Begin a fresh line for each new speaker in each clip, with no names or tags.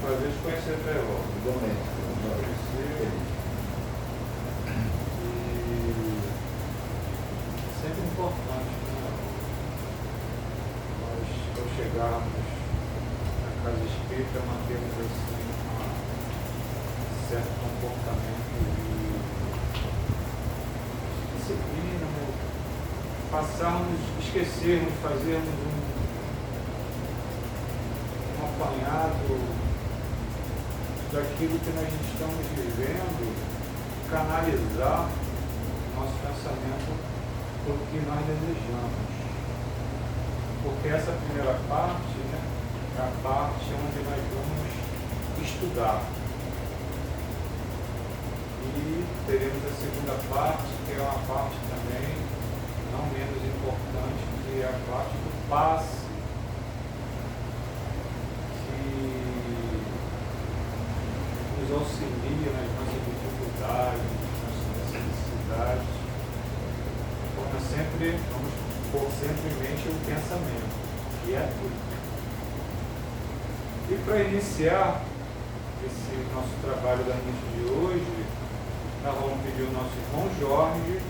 prazer de conhecer a Trevor.
Igualmente.
E sempre importante, né? Nós, ao chegarmos na casa espírita, mantemos assim um certo comportamento de disciplina, passarmos, esquecermos, fazermos um apanhado daquilo que nós estamos vivendo, canalizar nosso pensamento para o que nós desejamos. Porque essa primeira parte, né, é a parte onde nós vamos estudar. E teremos a segunda parte, que é uma parte também não menos importante, que é a parte do passe, nos auxilia nas nossas dificuldades, nas nossas necessidades. Vamos pôr sempre em mente o pensamento, que é tudo. E para iniciar esse nosso trabalho da noite de hoje, nós vamos pedir ao nosso irmão Jorge,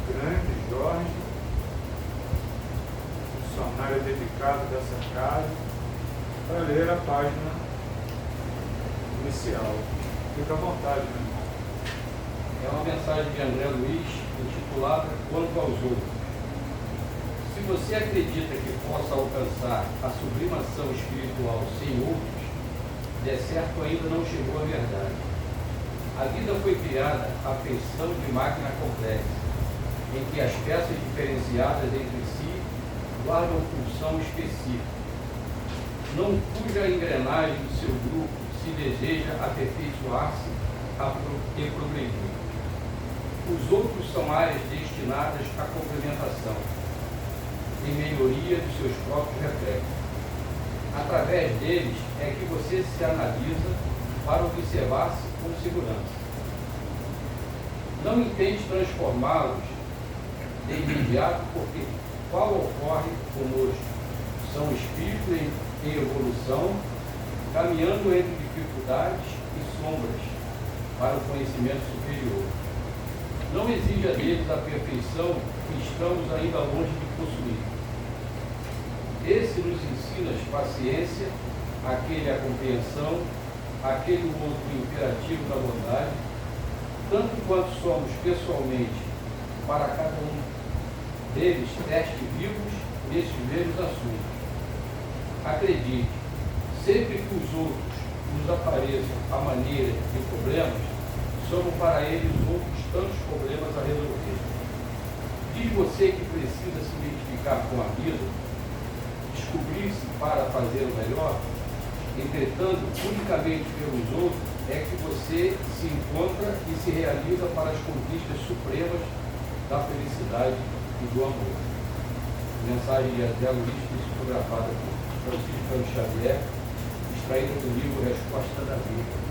grande Jorge, funcionário dedicado dessa casa, para ler a página inicial. Fica à vontade, meu irmão.
É uma mensagem de André Luiz, intitulada Quanto aos Outros. Se você acredita que possa alcançar a sublimação espiritual sem outros, de certo ainda não chegou à verdade. A vida foi criada à feição de máquina complexa, em que as peças diferenciadas entre si guardam função específica, não cuja engrenagem do seu grupo se deseja aperfeiçoar-se e progredir. Os outros são áreas destinadas à complementação, em melhoria dos seus próprios reflexos. Através deles é que você se analisa para observar-se com segurança. Não intente transformá-los de imediato, porque qual ocorre conosco? São espíritos em evolução, caminhando entre dificuldades e sombras para o conhecimento superior. Não exija deles a perfeição que estamos ainda longe de possuir. Esse nos ensina a paciência, aquele a compreensão, aquele outro imperativo da bondade, tanto quanto somos pessoalmente para cada um deles testes vivos nesses mesmos assuntos. Acredite, sempre que os outros nos apareçam à maneira de problemas, somos para eles outros tantos problemas a resolver. Diz você que precisa se identificar com a vida, descobrir-se para fazer o melhor, entretanto, unicamente pelos outros é que você se encontra e se realiza para as conquistas supremas da felicidade e do amor. Mensagem de André Luiz, psicografada por Francisco Xavier, extraída do livro Resposta da Vida.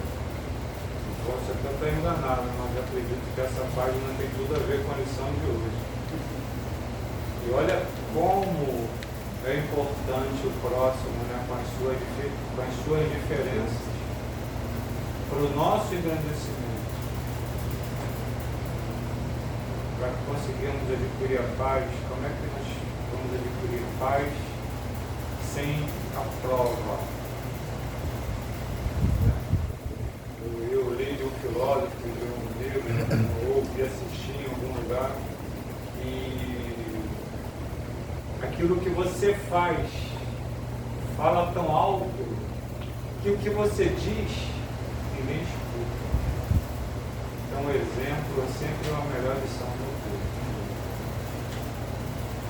Você até está enganado, mas eu acredito que essa página tem tudo a ver com a lição de hoje. E olha como é importante o próximo, né, com as suas diferenças, para o nosso engrandecimento, para que conseguirmos adquirir a paz. Como é que nós vamos adquirir paz sem a prova? Eu li de um filósofo, de um livro, ou ouvi assistir em algum lugar, e aquilo que você faz fala tão alto que o que você diz ninguém escuta. Então o exemplo é sempre uma melhor lição do povo.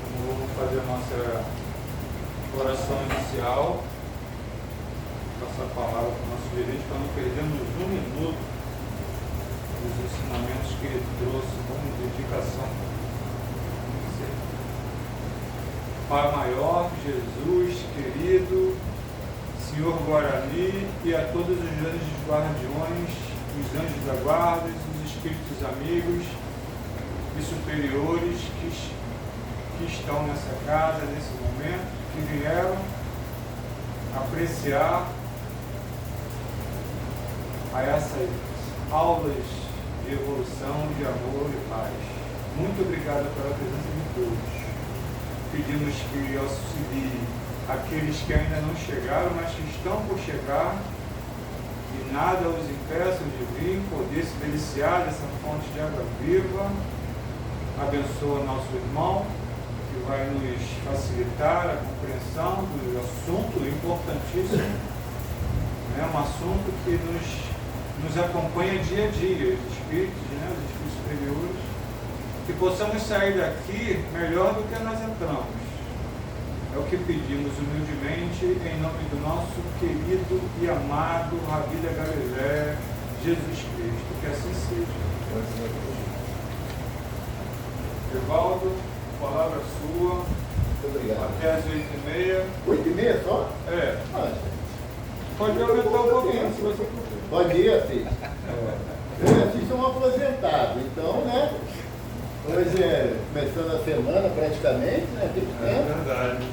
Então, vamos fazer a nossa oração inicial, passar a palavra para o nosso gerente, para não perdermos um minuto dos ensinamentos que ele trouxe com dedicação. Pai maior, Jesus, querido, Senhor Guarani, e a todos os anjos guardiões, os anjos da guarda, os espíritos amigos e superiores que estão nessa casa, nesse momento, que vieram apreciar a essas aulas de evolução, de amor e paz. Muito obrigado pela presença de todos. Pedimos que auxilie aqueles que ainda não chegaram, mas que estão por chegar, e nada os impeça de vir, poder se deliciar dessa fonte de água viva. Abençoa nosso irmão, que vai nos facilitar a compreensão do assunto importantíssimo, um assunto que nos acompanha dia a dia, os espíritos, os espíritos superiores, que possamos sair daqui melhor do que nós entramos. É o que pedimos humildemente, em nome do nosso querido e amado Rabi da Galileia, Jesus Cristo, que assim seja. Evaldo, palavra sua.
Muito obrigado.
Até às 8h30.
8h30 só?
É.
Gente.
Pode aumentar um pouquinho, se você
Bom dia, filho. Vocês são aposentados, então, né? Hoje é começando a semana praticamente, né? Tem tempo.
É verdade.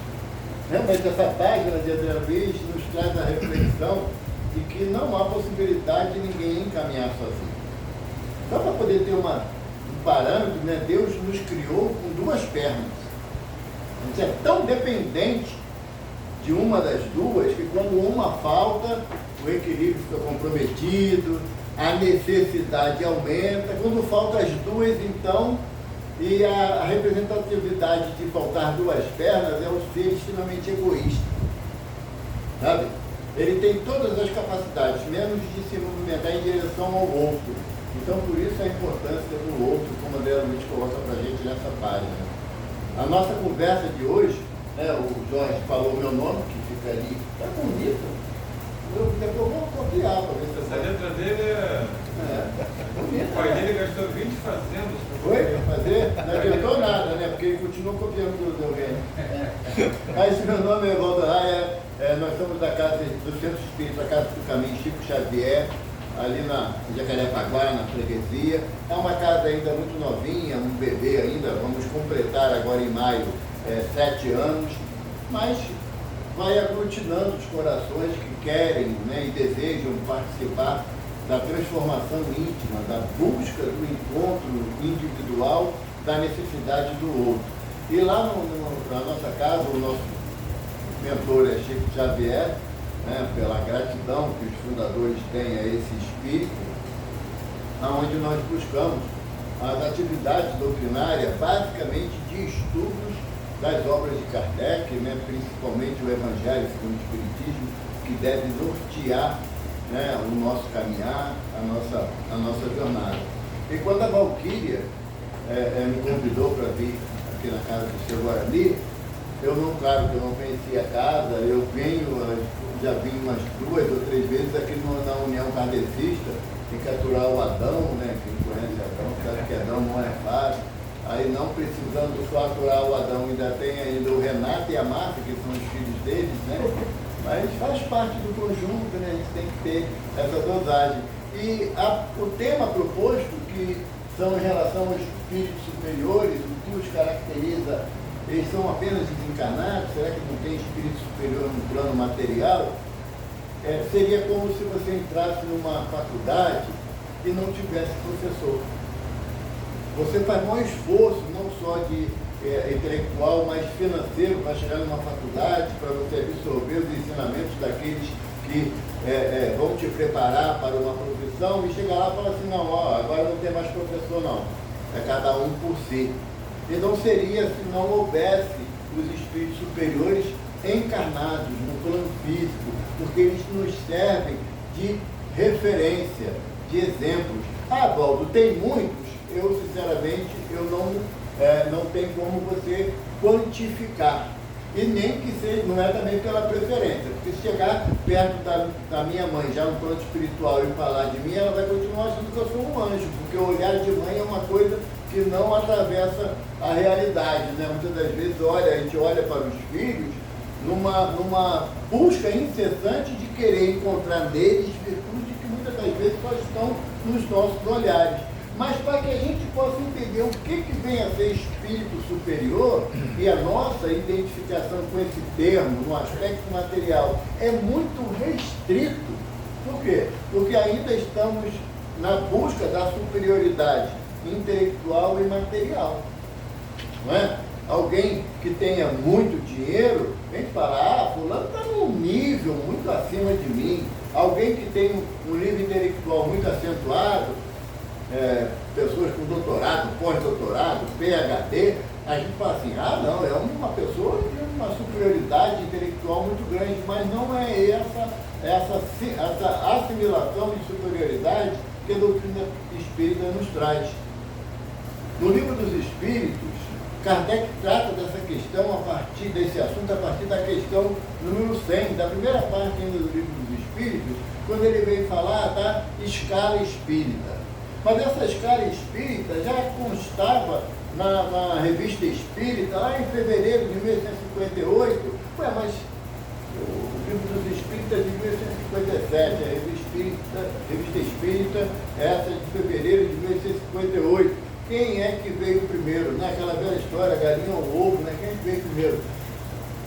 Realmente essa página de André Luiz nos traz a reflexão de que não há possibilidade de ninguém encaminhar sozinho. Só para poder ter um parâmetro, né? Deus nos criou com duas pernas. A gente é tão dependente de uma das duas que quando uma falta, o equilíbrio fica comprometido, a necessidade aumenta. Quando faltam as duas, então, e a representatividade de faltar duas pernas é um ser extremamente egoísta. Sabe? Ele tem todas as capacidades, menos de se movimentar em direção ao outro. Então, por isso a importância do outro, como a André Luiz coloca para a gente nessa página. A nossa conversa de hoje, o Jorge falou meu nome, que fica ali, tá bonito. Depois eu vou copiar para ver se
Essa letra dele é.
bonito.
O pai dele gastou 20 fazendas para
Foi? Para fazer? Não adiantou nada, né? Porque ele continua copiando tudo do alguém. Mas meu nome é Evaldo Raia, nós somos da casa do Centro Espírita, a Casa do Caminho Chico Xavier, ali na Jacarepaguá, na freguesia. É uma casa ainda muito novinha, um bebê ainda, vamos completar agora em maio 7 anos, mas vai aglutinando os corações que querem, e desejam participar da transformação íntima, da busca do encontro individual, da necessidade do outro. E lá na nossa casa, o nosso mentor é Chico Xavier, pela gratidão que os fundadores têm a esse espírito, onde nós buscamos as atividades doutrinárias, basicamente de estudos das obras de Kardec, principalmente o Evangelho segundo o Espiritismo, que deve nortear o nosso caminhar, a nossa jornada. E quando a Valquíria me convidou para vir aqui na casa do seu Guarani, claro que eu não conhecia a casa, eu já vim umas 2 ou 3 vezes aqui na União Kardecista, em capturar o Adão, quem conhece Adão, sabe que Adão não é fácil. Aí não precisando só aturar o Adão, ainda tem ainda o Renato e a Marta, que são os filhos deles, Mas faz parte do conjunto, a gente tem que ter essa dosagem. E o tema proposto, que são em relação aos espíritos superiores, o que os caracteriza, eles são apenas desencarnados, será que não tem espírito superior no plano material? Seria como se você entrasse numa faculdade e não tivesse professor. Você faz maior esforço, não só de intelectual, mas financeiro, para chegar numa faculdade, para você absorver os ensinamentos daqueles que vão te preparar para uma profissão, e chegar lá e falar assim, não, agora não tem mais professor não, é cada um por si. E não seria se não houvesse os espíritos superiores encarnados no plano físico, porque eles nos servem de referência, de exemplos. Valdo, tem muitos. Eu, sinceramente, não tem como você quantificar. E nem que seja, não é também pela preferência, porque se chegar perto da minha mãe, já no plano espiritual, e falar de mim, ela vai continuar achando que eu sou um anjo, porque o olhar de mãe é uma coisa que não atravessa a realidade, Muitas das vezes a gente olha para os filhos numa busca incessante de querer encontrar neles virtudes que muitas das vezes só estão nos nossos olhares. Mas para que a gente possa entender o que vem a ser espírito superior, e a nossa identificação com esse termo, no aspecto material, é muito restrito. Por quê? porque ainda estamos na busca da superioridade intelectual e material. Não é? Alguém que tenha muito dinheiro, vem falar, fulano está num nível muito acima de mim. Alguém que tem um nível intelectual muito acentuado, pessoas com doutorado, pós-doutorado, PhD, a gente fala assim, não, é uma pessoa de uma superioridade intelectual muito grande, mas não é essa assimilação de superioridade que a doutrina espírita nos traz. No Livro dos Espíritos, Kardec trata dessa questão desse assunto a partir da questão número 100, da primeira parte do Livro dos Espíritos, quando ele veio falar da escala espírita. Mas essa escala espírita já constava na Revista Espírita, lá em fevereiro de 1858, mas o Livro dos Espíritas de 1857, a Revista Espírita, essa de fevereiro de 1858. Quem é que veio primeiro? Naquela velha história, galinha ou ovo, né? Quem é que veio primeiro?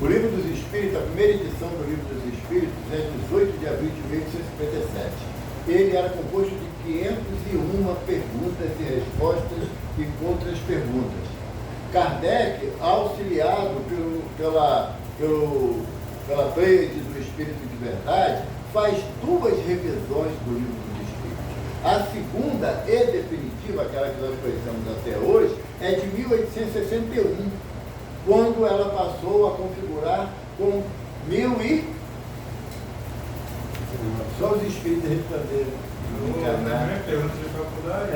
O Livro dos Espíritos, a primeira edição do Livro dos Espíritos, é 18 de abril de 1857. Ele era composto de 501 perguntas e respostas e contra-perguntas. Kardec, auxiliado pela Tríade do Espírito de Verdade, faz duas revisões do Livro dos Espíritos. A segunda e definitiva, aquela que nós conhecemos até hoje, é de 1861, quando ela passou a configurar com só os espíritos responderam.
Pergunta de faculdade.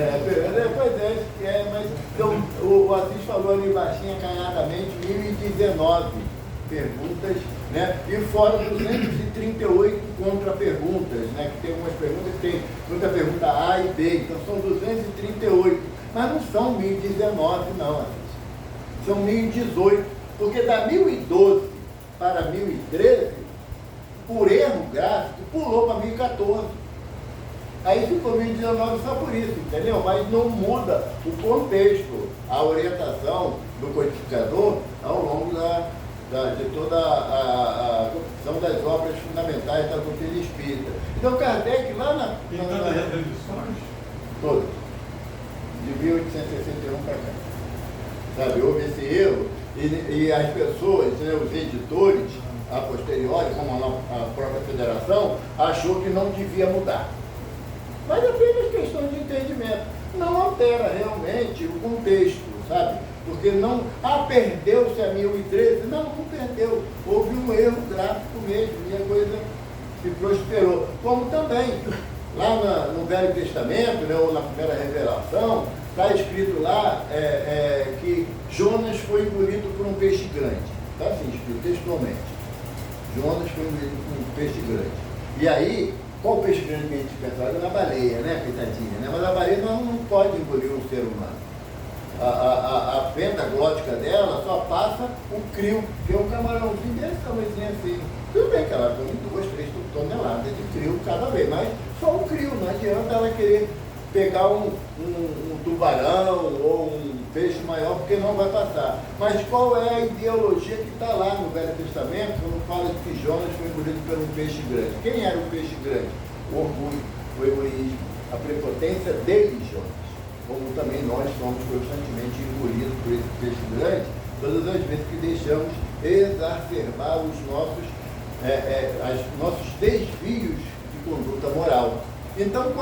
Mas então, o Assis falou ali baixinho, acanhadamente, 1019 perguntas, né? E fora 238 contra-perguntas, né? Que tem algumas perguntas que tem muita pergunta A e B, então são 238, mas não são 1019 não, Assis. São 1018, porque da 1012 para 1013, por erro gráfico, pulou para 1014. Aí ficou 1019 só por isso, entendeu? Mas não muda o contexto, a orientação do codificador ao longo de toda a construção das obras fundamentais da doutrina espírita. Então Kardec lá na...
Tem todas as revisões?
Todas. De 1861 para cá. Sabe, houve esse erro e as pessoas, né, os editores, a posteriori, como a própria federação, achou que não devia mudar. Mas é apenas questão de entendimento. Não altera realmente o contexto, sabe? Porque não... perdeu-se a 1013. Não perdeu. Houve um erro gráfico mesmo e a coisa se prosperou. Como também, lá no Velho Testamento, né, ou na primeira revelação, está escrito lá que Jonas foi engolido por um peixe grande. Está assim escrito textualmente. Jonas foi engolido por um peixe grande. E aí... Qual peixe grande que a gente pensa? Na baleia, né, coitadinha? Né? Mas a baleia não pode engolir um ser humano. A fenda glótica dela só passa o crio, que é um camarãozinho desse tamanhozinho assim. Tudo bem que ela põe 2, 3 toneladas de crio cada vez, mas só o crio, não adianta ela querer pegar um tubarão ou um peixe maior, porque não vai passar. Mas qual é a ideologia que está lá no Velho Testamento, quando fala de que Jonas foi engolido por um peixe grande? Quem era o peixe grande? O orgulho, o egoísmo, a prepotência dele, Jonas. Como também nós somos constantemente engolidos por esse peixe grande, todas as vezes que deixamos exacerbar os nossos desvios de conduta moral. Então,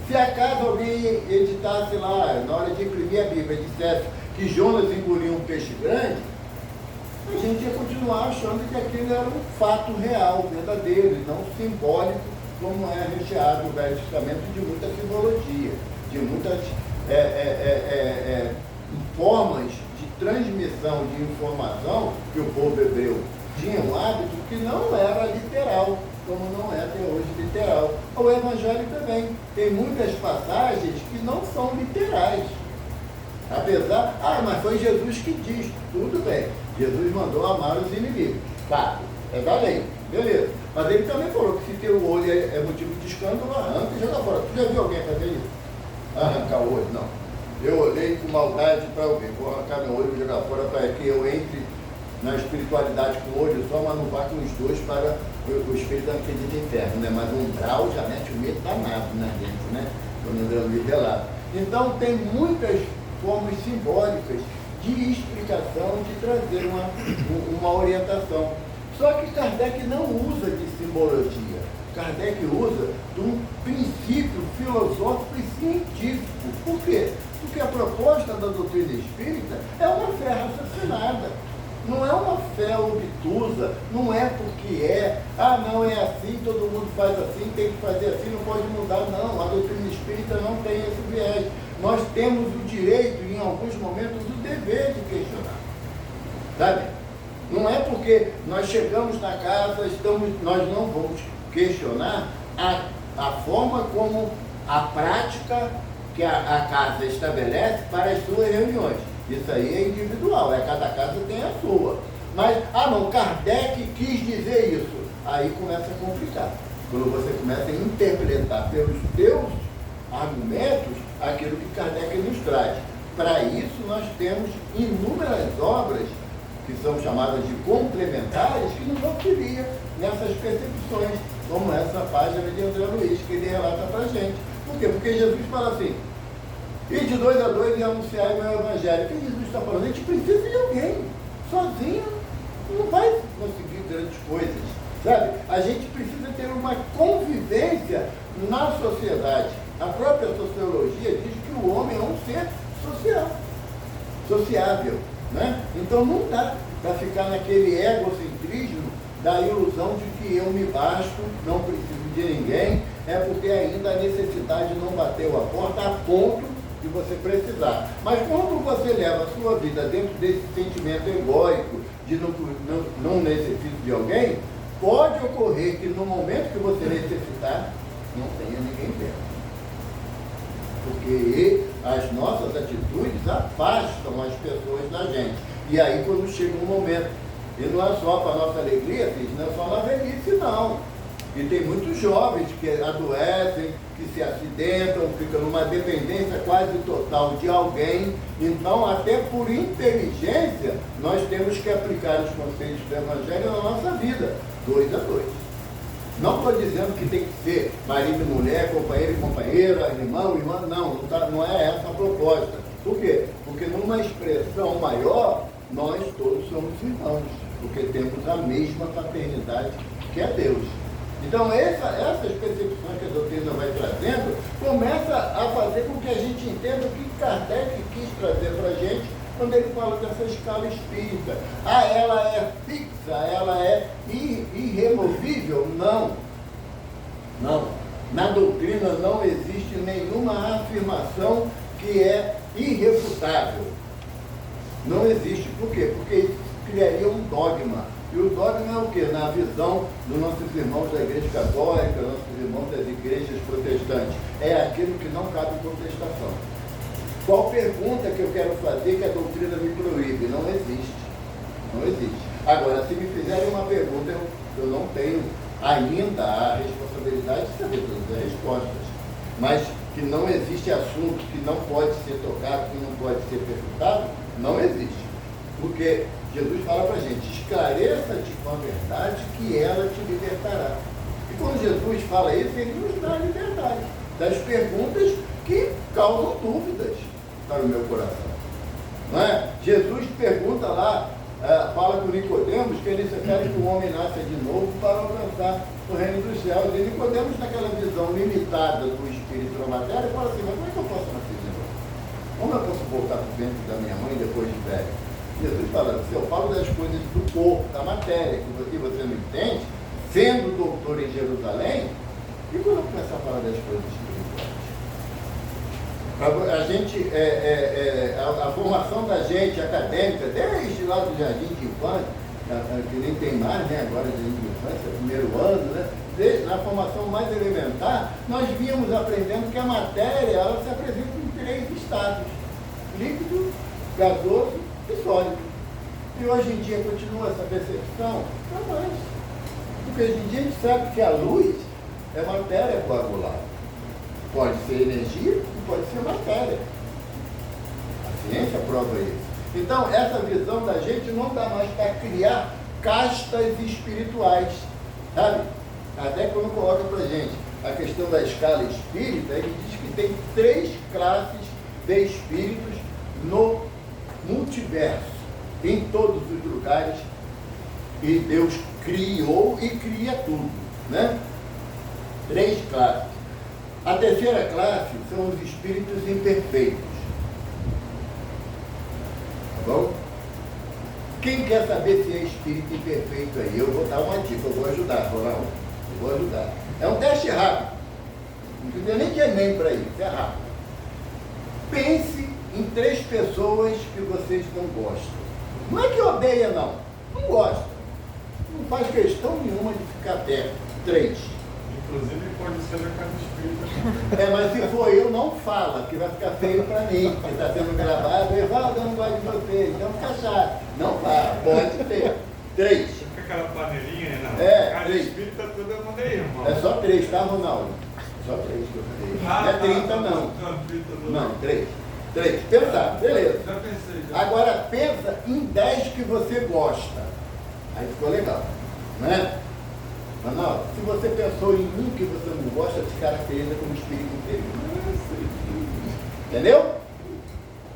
se acaso alguém editasse lá, na hora de imprimir a Bíblia, dissesse que Jonas engoliu um peixe grande, a gente ia continuar achando que aquilo era um fato real, verdadeiro, e não simbólico, como é recheado no Velho Testamento de muita simbologia, de muitas formas de transmissão de informação que o povo hebreu tinha um hábito que não era literal, como não é até hoje literal. O Evangelho também tem muitas passagens que não são literais. Apesar, mas foi Jesus que diz, tudo bem, Jesus mandou amar os inimigos, tá, é da lei, beleza. Mas ele também falou que se teu olho é motivo de escândalo, arranca e joga fora. Tu já viu alguém fazer isso? Arrancar o olho? Não. Eu olhei com maldade para alguém, vou arrancar meu olho e jogar fora para que eu entre na espiritualidade com o olho só, mas não vá com os dois para o espírito não acredita em inferno, né? Mas o umbral já mete o medo danado na gente, né? Quando André Luiz relata. Então tem muitas formas simbólicas de explicação, de trazer uma orientação. Só que Kardec não usa de simbologia. Kardec usa de um princípio filosófico e científico. Por quê? Porque a proposta da doutrina espírita é uma fé raciocinada. Não é uma fé obtusa, não é porque não é assim, todo mundo faz assim, tem que fazer assim, não pode mudar, não. A doutrina espírita não tem esse viés. Nós temos o direito, em alguns momentos, o dever de questionar. Sabe? Não é porque nós chegamos na casa, nós não vamos questionar a forma como a prática que a casa estabelece para as suas reuniões. Isso aí é individual, cada casa tem a sua. Mas, não, Kardec quis dizer isso. Aí começa a complicar. Quando você começa a interpretar pelos teus argumentos aquilo que Kardec nos traz. Para isso nós temos inúmeras obras que são chamadas de complementares que nos auxiliam nessas percepções, como essa página de André Luiz, que ele relata para a gente. Por quê? Porque Jesus fala assim, e de 2 a 2 e anunciar o meu evangelho. O que Jesus está falando? A gente precisa de alguém. Sozinho não vai conseguir grandes coisas. Sabe? A gente precisa ter uma convivência na sociedade. A própria sociologia diz que o homem é um ser sociável. Né? Então não dá para ficar naquele egocentrismo da ilusão de que eu me basto, não preciso de ninguém, é porque ainda a necessidade não bateu a porta a ponto de você precisar. Mas quando você leva a sua vida dentro desse sentimento egóico de não necessito de alguém, pode ocorrer que no momento que você necessitar, não tenha ninguém perto. Porque as nossas atitudes afastam as pessoas da gente. E aí quando chega um momento, e não é só para a nossa alegria, não é só na velhice, não. E tem muitos jovens que adoecem, que se acidentam, ficam numa dependência quase total de alguém. Então, até por inteligência, nós temos que aplicar os conceitos do Evangelho na nossa vida, 2 a 2. Não estou dizendo que tem que ser marido e mulher, companheiro e companheira, irmão e irmã, não é essa a proposta. Por quê? Porque numa expressão maior, nós todos somos irmãos, porque temos a mesma paternidade que é Deus. Então, essas percepções que a doutrina vai trazendo, começa a fazer com que a gente entenda o que Kardec quis trazer para a gente quando ele fala dessa escala espírita. Ela é fixa, ela é irremovível? Não. Não. Na doutrina não existe nenhuma afirmação que é irrefutável. Não existe. Por quê? Porque isso criaria um dogma. E o dogma é o quê? Na visão dos nossos irmãos da Igreja Católica, nossos irmãos das igrejas protestantes. É aquilo que não cabe contestação. Qual pergunta que eu quero fazer que a doutrina me proíbe? Não existe. Não existe. Agora, se me fizerem uma pergunta, eu não tenho ainda a responsabilidade de saber todas as respostas. Mas que não existe assunto que não pode ser tocado, que não pode ser perguntado, não existe. Porque Jesus fala para a gente, esclareça-te com a verdade que ela te libertará. E quando Jesus fala isso, ele nos dá a liberdade das perguntas que causam dúvidas para o meu coração. Não é? Jesus pergunta lá, fala com Nicodemos que é necessário que o homem nasça de novo para alcançar o reino dos céus. E Nicodemos, naquela visão limitada do espírito na matéria, fala assim, mas como é que eu posso nascer de novo? Como eu posso voltar para dentro da minha mãe depois de velho? Jesus fala assim, eu falo das coisas do corpo, da matéria, que você não entende, sendo doutor em Jerusalém, e quando eu começar a falar das coisas espirituais? A gente, a formação da gente acadêmica, desde lá do jardim de infância, que nem tem mais, né, agora jardim de infância, primeiro ano, né, desde, na formação mais elementar, nós víamos aprendendo que a matéria, ela se apresenta em 3 estados, líquido, gasoso e sólido. E hoje em dia continua essa percepção? Não mais. Porque hoje em dia a gente sabe que a luz é matéria coagulada. Pode ser energia e pode ser matéria. A ciência prova isso. Então, essa visão da gente não dá mais para criar castas espirituais. sabe? Até quando coloca para gente a questão da escala espírita, ele diz que tem 3 classes de espíritos no multiverso, em todos os lugares, e Deus criou e cria tudo, né? 3 classes. A terceira classe são os espíritos imperfeitos. Tá bom? Quem quer saber se é espírito imperfeito aí? Eu vou dar uma dica, eu vou ajudar, eu vou ajudar. É um teste rápido. Não precisa nem de Enem para isso, é rápido. Pense em 3 pessoas que vocês não gostam. Não é que odeia, não. Não gosta. Não faz questão nenhuma de ficar perto. 3.
Inclusive pode ser da casa espírita.
Mas se for eu, não fala, que vai ficar feio para mim, que está sendo gravado. Evaldo, eu não gosto de você, então fica chato. Não fala, pode ser. 3.
Fica aquela panelinha, né? Não. Casa
3.
espírita toda eu mandei, irmão.
É só 3, tá, Ronaldo? Só 3 que eu falei. Não é 30, não. Não, 3. 3. Pensar, beleza.
Já pensei, já.
Agora pensa em 10 que você gosta. Aí ficou legal, né? Ronaldo, se você pensou em um que você não gosta, se caracteriza como espírito inferior. Entendeu?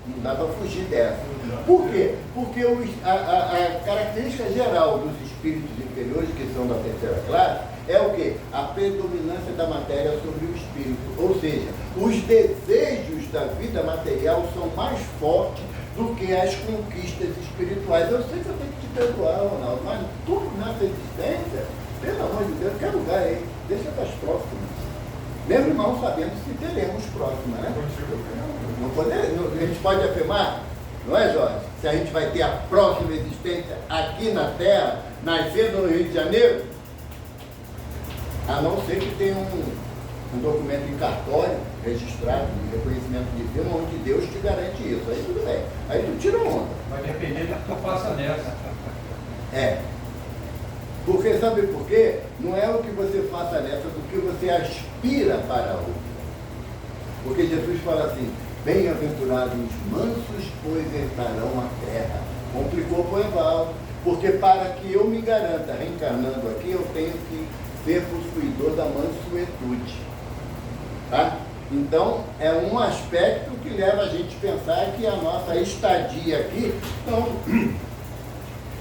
Não dá para fugir dessa. Por quê? Porque a característica geral dos espíritos inferiores, que são da terceira classe, é o quê? A predominância da matéria sobre o espírito. Ou seja, os desejos da vida material são mais fortes do que as conquistas espirituais. Eu sei que eu tenho que te perdoar, Ronaldo, mas tudo nessa existência, pelo amor de Deus, quer lugar aí, deixa para as próximas. Mesmo não sabendo se teremos próximas, né? A gente pode afirmar, não é, Jorge? Se a gente vai ter a próxima existência aqui na Terra, nascendo no Rio de Janeiro, a não ser que tenha um documento em cartório registrado de reconhecimento divino, onde Deus te garante isso. Aí tudo bem. Aí tu tira onda.
Vai depender do que tu faça nessa.
Porque sabe por quê? Não é o que você faça nessa, do que você aspira para outra. Porque Jesus fala assim, bem-aventurados os mansos, pois herdarão a terra. Complicou para o Evaldo, porque para que eu me garanta reencarnando aqui, eu tenho que ser possuidor da mansuetude. Tá? Então, é um aspecto que leva a gente a pensar que a nossa estadia aqui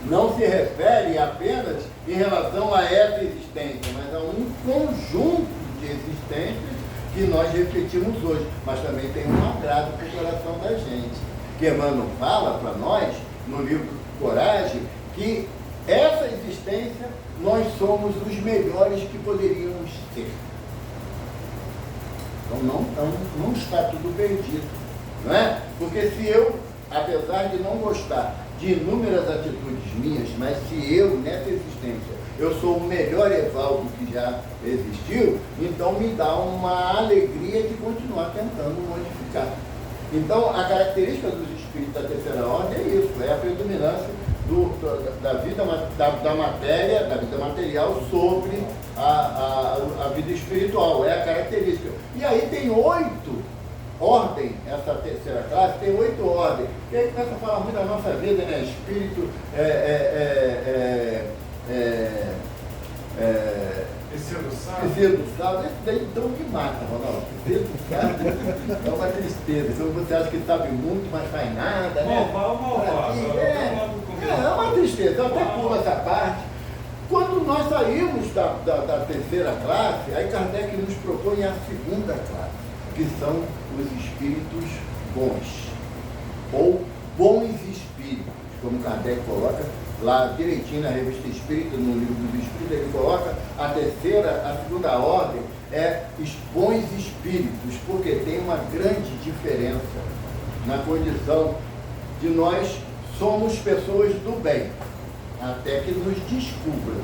não se refere apenas em relação a essa existência, mas a um conjunto de existências que nós repetimos hoje, mas também tem um agrado para o coração da gente. Que Emmanuel fala para nós, no livro Coragem, que essa existência nós somos os melhores que poderíamos ser. Então não está tudo perdido, não é? Porque se eu, apesar de não gostar de inúmeras atitudes minhas, mas se eu, nessa existência, eu sou o melhor Evaldo que já existiu, então me dá uma alegria de continuar tentando modificar. Então, a característica dos espíritos da terceira ordem é isso, é a predominância da vida, da matéria, da vida material sobre a vida espiritual, é a característica. E aí tem 8 ordem, essa terceira classe, tem 8 ordens. E aí começa a falar muito da nossa vida, né? Espírito, Terceiro do sábado, esse daí então me mata, Ronaldo. Terceiro do sábado é uma tristeza. Então você acha que sabe muito, mas faz nada, né? É uma tristeza, eu até pulo essa parte. Quando nós saímos da terceira classe, aí Kardec nos propõe a segunda classe, que são os espíritos bons, ou bons espíritos, como Kardec coloca lá direitinho na Revista Espírita, no livro dos Espíritos, ele coloca a segunda ordem é os bons espíritos, porque tem uma grande diferença na condição de nós somos pessoas do bem, até que nos descubram,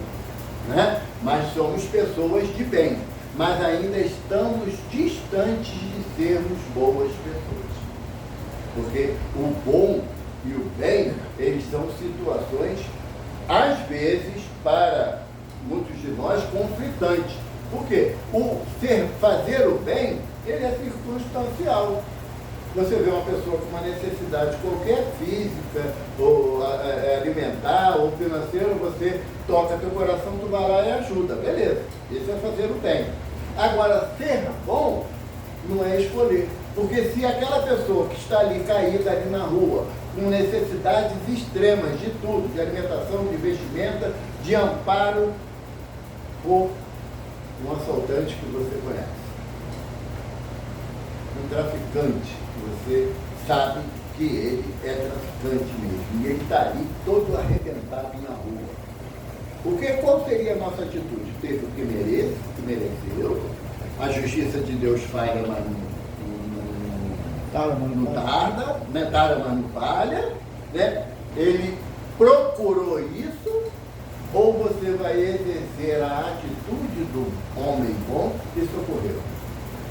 né? Mas somos pessoas de bem, mas ainda estamos distantes de sermos boas pessoas. Porque o bom e o bem, eles são situações, às vezes, para muitos de nós, conflitantes. Por quê? Fazer o bem, ele é circunstancial. você vê uma pessoa com uma necessidade qualquer, física, ou alimentar, ou financeira, você toca teu coração, tu vai lá e ajuda. Beleza, isso é fazer o bem. Agora, ser bom não é escolher. Porque se aquela pessoa que está ali caída ali na rua, com necessidades extremas de tudo, de alimentação, de vestimenta, de amparo, por um assaltante que você conhece, um traficante, que você sabe que ele é traficante mesmo, e ele está ali todo arrebentado na rua. Qual seria a nossa atitude? Teve o que merece, o que mereceu, a justiça de Deus falha, mas não tarda, né? Tarda, mas não falha, né? Ele procurou isso, ou você vai exercer a atitude do homem bom e socorreu?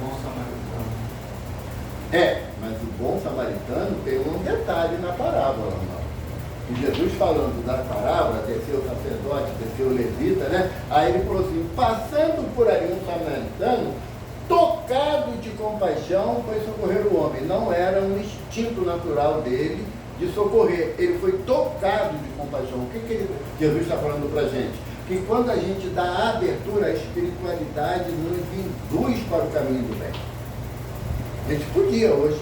Bom samaritano.
Mas o bom samaritano tem um detalhe na parábola, irmão. E Jesus falando da parábola, desceu o sacerdote, desceu o levita, né? Aí ele falou assim, passando por ali um samaritano, tocado de compaixão, foi socorrer o homem. Não era um instinto natural dele de socorrer. Ele foi tocado de compaixão. O que Jesus está falando para a gente? Que quando a gente dá abertura à espiritualidade, nos induz para o caminho do bem. A gente podia hoje,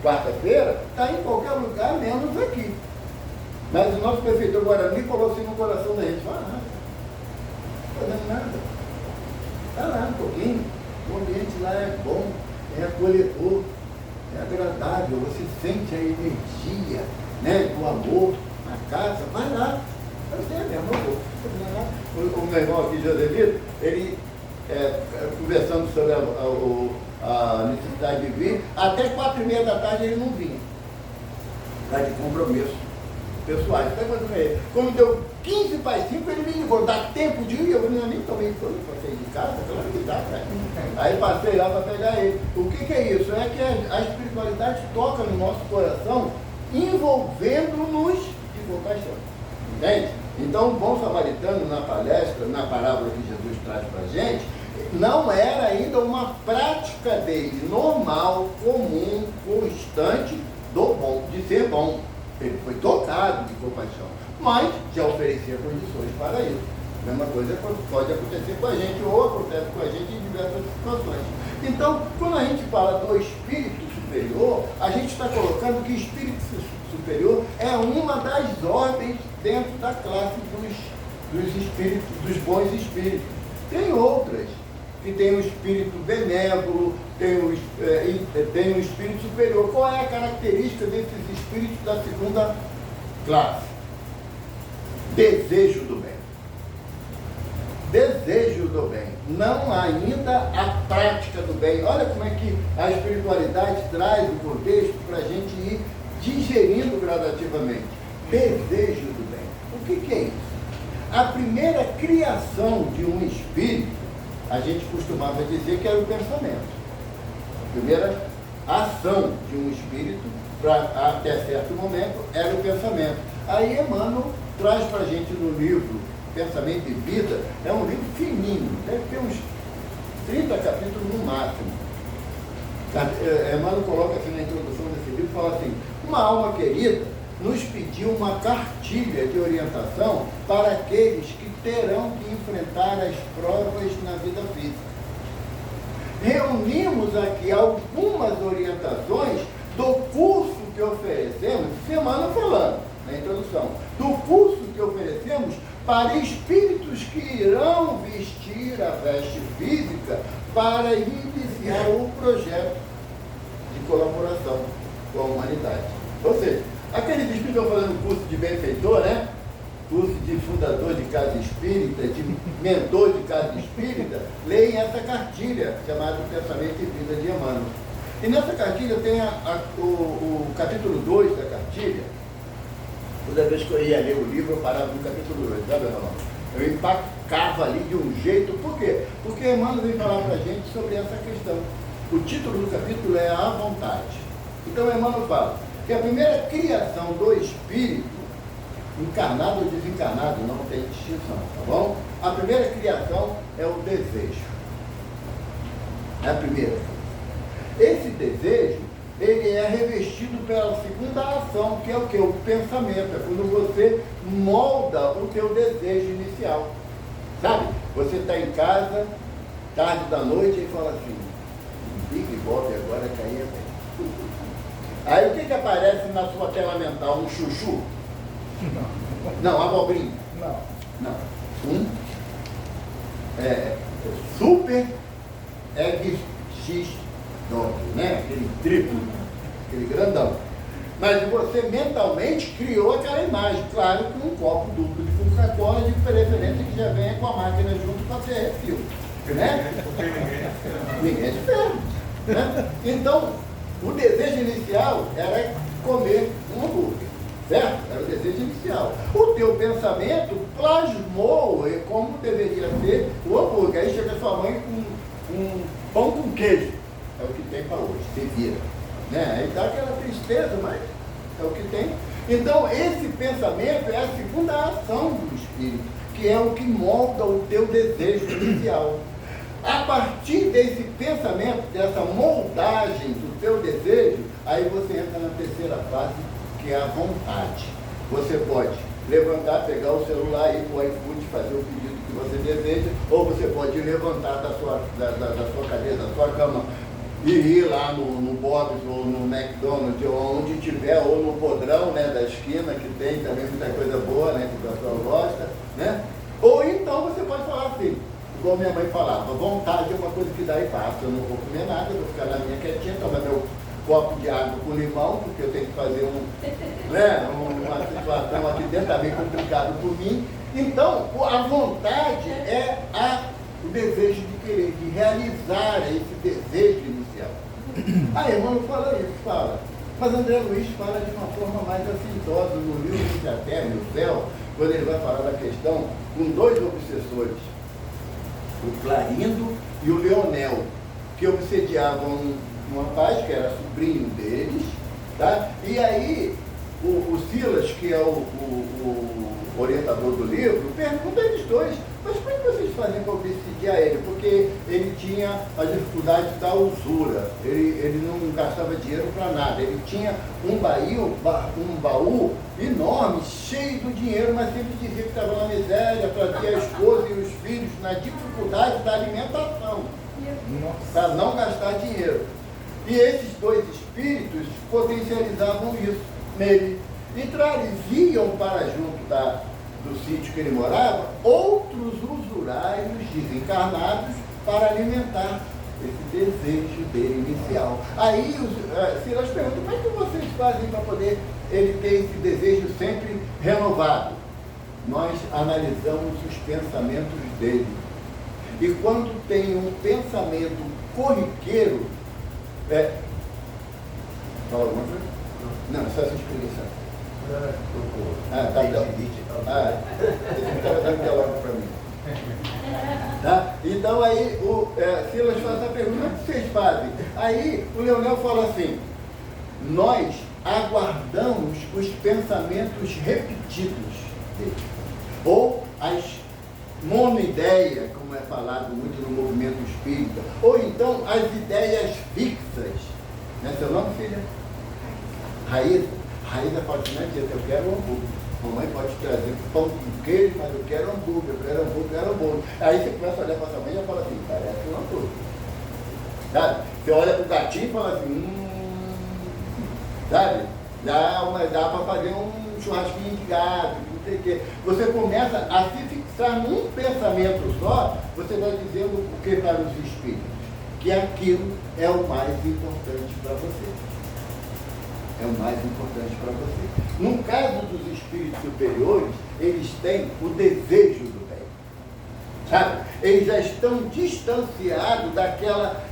quarta-feira, estar em qualquer lugar, menos aqui. Mas o nosso prefeitor Guarani falou assim no coração da gente, vai lá, não está fazendo nada. Está lá um pouquinho, o ambiente lá é bom, é acolhedor, é agradável, você sente a energia, né, do amor na casa, vai lá. Você é mesmo, eu vou. O meu irmão aqui, José, ele conversando sobre a necessidade de vir, até 4h30 da tarde ele não vinha. Está de compromisso pessoais. Até 4h30. Quando deu 15 para as 5, ele me ligou, dá tempo de ir? Eu nem tomei banho para sair de casa, claro que dá, cara. Aí passei lá para pegar ele. O que é isso? É que a espiritualidade toca no nosso coração, envolvendo-nos de compaixão. Entende? Então, o bom samaritano, na palestra, na parábola que Jesus traz para a gente, não era ainda uma prática dele, normal, comum, constante, do bom, de ser bom. Ele foi tocado de compaixão, mas já oferecia condições para isso. A mesma coisa pode acontecer com a gente, ou acontece com a gente em diversas situações. Então, quando a gente fala do espírito superior, a gente está colocando que espírito superior é uma das ordens dentro da classe dos espíritos, dos bons espíritos. Tem outras, que tem o espírito benévolo, tem o espírito superior. Qual é a característica desses espíritos da segunda classe? Desejo do bem. Desejo do bem. Não ainda a prática do bem. Olha como é que a espiritualidade traz o contexto para a gente ir digerindo gradativamente. Desejo do bem. O que é isso? A primeira criação de um espírito, a gente costumava dizer que era o pensamento. A primeira ação de um espírito, até certo momento, era o pensamento. Aí Emmanuel traz para a gente no livro Pensamento e Vida, é um livro fininho, deve ter uns 30 capítulos no máximo. Emmanuel coloca assim na introdução desse livro, fala assim, uma alma querida nos pediu uma cartilha de orientação para aqueles que terão que enfrentar as provas na vida física. Reunimos aqui algumas orientações do curso que oferecemos, semana falando, na introdução, do curso que oferecemos para espíritos que irão vestir a veste física para iniciar o projeto de colaboração com a humanidade. Ou seja, aqueles espíritos que estão fazendo curso de benfeitor, né? Curso de fundador de casa espírita, de mentor de casa espírita, leem essa cartilha chamada Pensamento e Vida de Emmanuel. E nessa cartilha tem o capítulo 2 da cartilha. Toda vez que eu ia ler o livro, eu parava no capítulo 2, sabe, irmão? Eu empacava ali de um jeito. Por quê? Porque Emmanuel vem falar para a gente sobre essa questão. O título do capítulo é A Vontade. Então Emmanuel fala que a primeira criação do espírito, encarnado ou desencarnado, não tem distinção, tá bom? A primeira criação é o desejo. É a primeira. Esse desejo, ele é revestido pela segunda ação, que é o quê? O pensamento. É quando você molda o teu desejo inicial. Sabe? Você está em casa, tarde da noite, e fala assim, Big Bob agora caía bem. Aí o que aparece na sua tela mental? Um chuchu? Não, abobrinha? Não. Super Egg X Dog, né? Aquele triplo, aquele grandão. Mas você mentalmente criou aquela imagem, claro, com um copo duplo de Coca-Cola, de preferência que já venha com a máquina junto para ser refil, né? Ninguém é de ferro, né? Então, o desejo inicial era comer um hambúrguer, certo? Era o desejo inicial. O teu pensamento plasmou como deveria ser o hambúrguer. Aí chega sua mãe com um pão com queijo. É o que tem para hoje, se vira. Né? Aí dá aquela tristeza, mas é o que tem. Então, esse pensamento é a segunda ação do espírito, que é o que molda o teu desejo inicial. A partir desse pensamento, dessa moldagem do teu desejo, aí você entra na terceira fase, que é a vontade. Você pode levantar, pegar o celular, ir para o iFood, fazer o pedido que você deseja, ou você pode levantar da sua cadeira, da sua cama, e ir lá no Bob's ou no McDonald's, ou onde tiver, ou no podrão, né, da esquina, que tem também muita coisa boa, né, que o pessoal gosta, né? Ou então você pode falar assim, igual minha mãe falava, vontade é uma coisa que dá e passa, eu não vou comer nada, eu vou ficar na minha quietinha, tomar meu copo de água com limão, porque eu tenho que fazer uma situação aqui dentro, está bem complicado por mim. Então, a vontade é o desejo de querer, de realizar esse desejo inicial. A irmã não fala isso, fala. Mas André Luiz fala de uma forma mais assintosa no livro Entre a Terra e o Céu, quando ele vai falar da questão com dois obsessores, o Clarindo e o Leonel, que obsediavam um rapaz que era sobrinho deles, tá? E aí o Silas, que é o orientador do livro, pergunta a eles dois, mas como é que vocês fazem para obsidiar ele? Porque ele tinha a dificuldade da usura, ele não gastava dinheiro para nada, ele tinha um baú enorme, cheio de dinheiro, mas sempre dizia que estava na miséria, trazia a esposa e os filhos na dificuldade da alimentação, para não gastar dinheiro. E esses dois espíritos potencializavam isso nele e traziam para junto do sítio que ele morava outros usurários desencarnados para alimentar esse desejo dele inicial. Aí Silas pergunta, como é que vocês fazem para poder ele ter esse desejo sempre renovado? Nós analisamos os pensamentos dele. E quando tem um pensamento corriqueiro, fala alguma coisa? Não, só essa explicação. Tá bom. Esse cara dando diálogo para mim. Tá? Então aí Silas faz essa pergunta, o que vocês fazem? Aí o Leonel fala assim, nós aguardamos os pensamentos repetidos dele, ou as monoideias, como é falado muito no movimento espírita, ou então as ideias fixas. Não é seu nome, filha? Raíza fala assim, não adianta, eu quero um hambúrguer. Mamãe pode trazer pão com queijo, mas eu quero hambúrguer, eu quero hambúrguer, eu quero hambúrguer. Aí você começa a olhar para sua mãe e já fala assim, parece um hambúrguer. Sabe? Você olha para o gatinho e fala assim, sabe? Dá para fazer um churrasquinho de gato, não sei o quê. Você começa a se fixar num pensamento só, você vai dizendo o que para os espíritos? Que aquilo é o mais importante para você. É o mais importante para você. No caso dos espíritos superiores, eles têm o desejo do bem. Sabe? Eles já estão distanciados daquela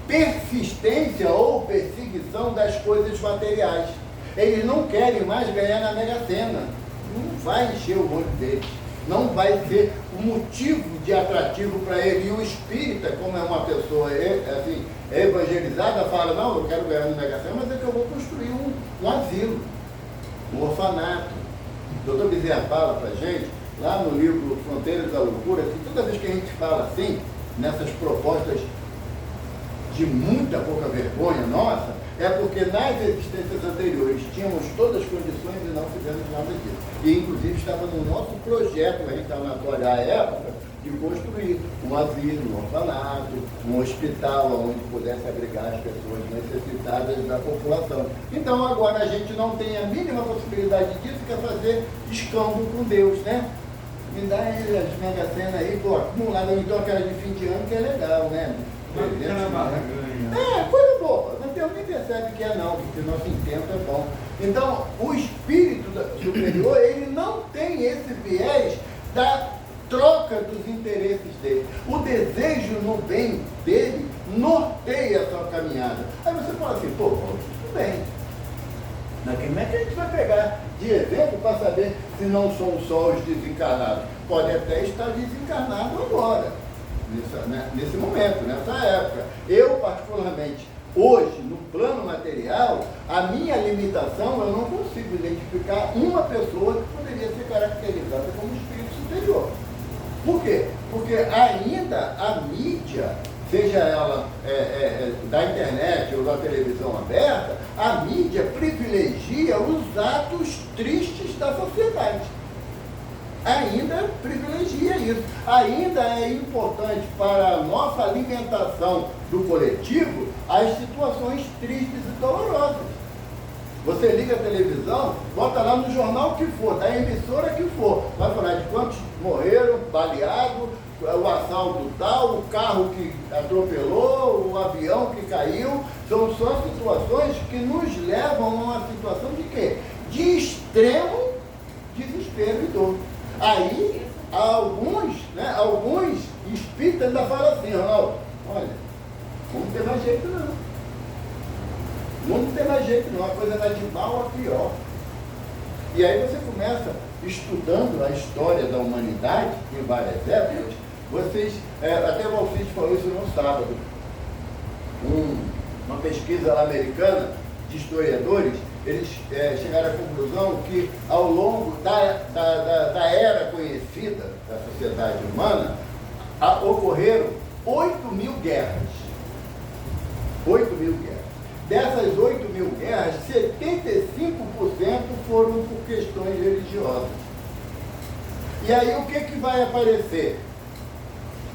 persistência ou perseguição das coisas materiais. Eles não querem mais ganhar na Mega Sena. Não vai encher o olho deles. Não vai ser um motivo de atrativo para ele. E o espírita, como é uma pessoa assim, evangelizada, fala, não, eu quero ganhar no Mega Sena, mas é que eu vou construir um asilo, um orfanato. O Dr. Bezerra fala para a gente, lá no livro Fronteiras da Loucura, que toda vez que a gente fala assim, nessas propostas de muita pouca vergonha nossa, é porque nas existências anteriores tínhamos todas as condições e não fizemos nada disso. E inclusive estava no nosso projeto reencarnatório à época de construir um asilo, um orfanato, um hospital onde pudesse abrigar as pessoas necessitadas da população. Então agora a gente não tem a mínima possibilidade disso, que é fazer escândalo com Deus, né? Me dá aí as mega cena aí, pô, acumulada, então aquela de fim de ano que é legal, né?
Uma pequena barganha.
Coisa boa, não tem nem percebe que é não, porque nosso intento é bom. Então, o espírito superior, ele não tem esse viés da troca dos interesses dele. O desejo no bem dele norteia a sua caminhada. Aí você fala assim, pô, tudo bem. Mas como é que a gente vai pegar de exemplo para saber se não são só os desencarnados? Pode até estar desencarnado agora, nesse momento, nessa época. Eu, particularmente, hoje, no plano material, a minha limitação, eu não consigo identificar uma pessoa que poderia ser caracterizada como espírito superior. Por quê? Porque ainda a mídia, seja ela da internet ou da televisão aberta, a mídia privilegia os atos tristes da sociedade. Ainda privilegia isso. Ainda é importante para a nossa alimentação do coletivo as situações tristes e dolorosas. Você liga a televisão, bota lá no jornal que for, da emissora que for, vai falar de quantos morreram, baleados, o assalto tal, o carro que atropelou, o avião que caiu. São só situações que nos levam a uma situação de quê? De extremo desespero e dor. Aí, alguns espíritas ainda falam assim, Ronaldo, olha, não tem mais jeito não. Não tem mais jeito não, a coisa vai de mal a pior. E aí você começa estudando a história da humanidade em várias épocas. Vocês, até o Valcide falou isso no sábado, uma pesquisa lá americana de historiadores, eles chegaram à conclusão que ao longo da era conhecida da sociedade humana, ocorreram 8.000 guerras. 8.000 guerras. Dessas 8.000 guerras, 75% foram por questões religiosas. E aí o que vai aparecer?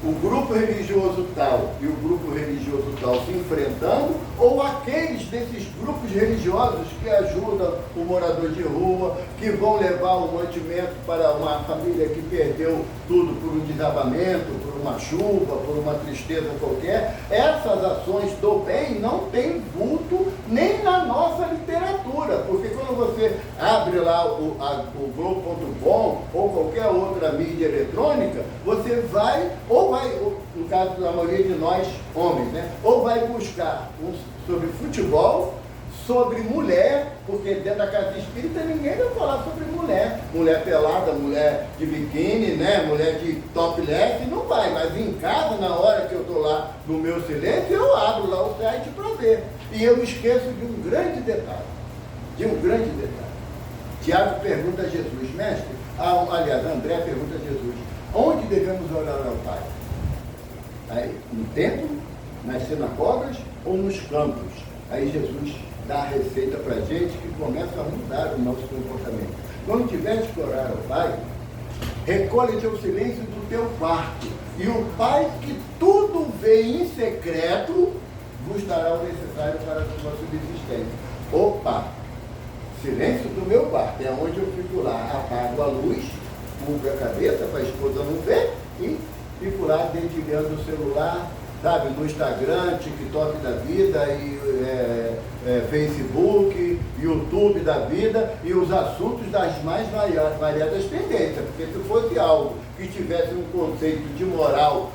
O grupo religioso tal e o grupo religioso tal se enfrentando, ou aqueles desses grupos religiosos que ajudam o morador de rua, que vão levar o mantimento para uma família que perdeu tudo por um desabamento, por uma chuva, por uma tristeza qualquer. Essas ações do bem não têm vulto nem na nossa literatura, porque quando você abre lá o Globo.com ou qualquer outra mídia eletrônica, você vai, no caso da maioria de nós, homens, né? Ou vai buscar sobre futebol, sobre mulher, porque dentro da casa espírita ninguém vai falar sobre mulher. Mulher pelada, mulher de biquíni, né? Mulher de topless, não vai. Mas em casa, na hora que eu estou lá no meu silêncio, eu abro lá o site para ver. E eu esqueço de um grande detalhe. Tiago pergunta a Jesus, mestre, aliás, André pergunta a Jesus, onde devemos orar ao Pai? Aí, no templo, nas sinagogas ou nos campos? Aí Jesus dá a receita para a gente que começa a mudar o nosso comportamento. Quando tiveres que orar ao Pai, recolhe-te ao silêncio do teu quarto, e o Pai que tudo vê em secreto vos dará o necessário para a sua subsistência. Opa! Silêncio do meu quarto, é onde eu fico lá, apago a luz, cubro a cabeça para a esposa não ver e fico lá dedilhando o celular, sabe, no Instagram, TikTok da vida, e Facebook, YouTube da vida, e os assuntos das mais variadas tendências, porque se fosse algo que tivesse um conceito de moral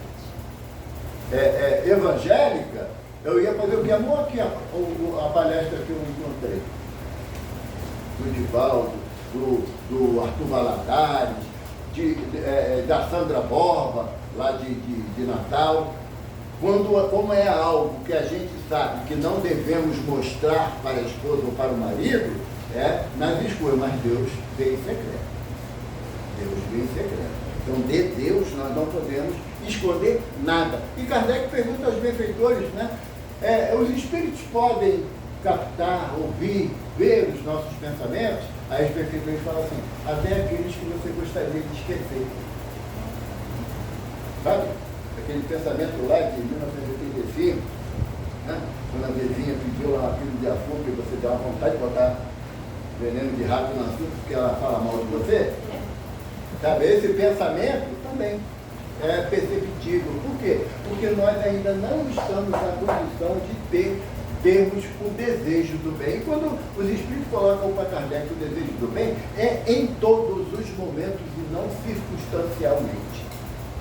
evangélica, eu ia fazer o que? Amor, aqui a palestra que eu encontrei. Do Divaldo, do Arthur Valadares, da Sandra Borba, lá de Natal. Como é algo que a gente sabe que não devemos mostrar para a esposa ou para o marido, nas escolhas, mas Deus vem em secreto. Deus vem em secreto. Então, de Deus nós não podemos esconder nada. E Kardec pergunta aos benfeitores, né? os espíritos podem captar, ouvir, ver os nossos pensamentos. Aí os benfeitores falam assim, até aqueles que você gostaria de esquecer. Sabe? Aquele pensamento lá de 1985, né? Quando a Bezinha pediu lá uma pílula de açúcar e você deu uma vontade de botar veneno de rato no açúcar porque ela fala mal de você. Sabe? Esse pensamento também é perceptível. Por quê? Porque nós ainda não estamos na condição de termos o desejo do bem. E quando os espíritos colocam para Kardec o desejo do bem, é em todos os momentos e não circunstancialmente.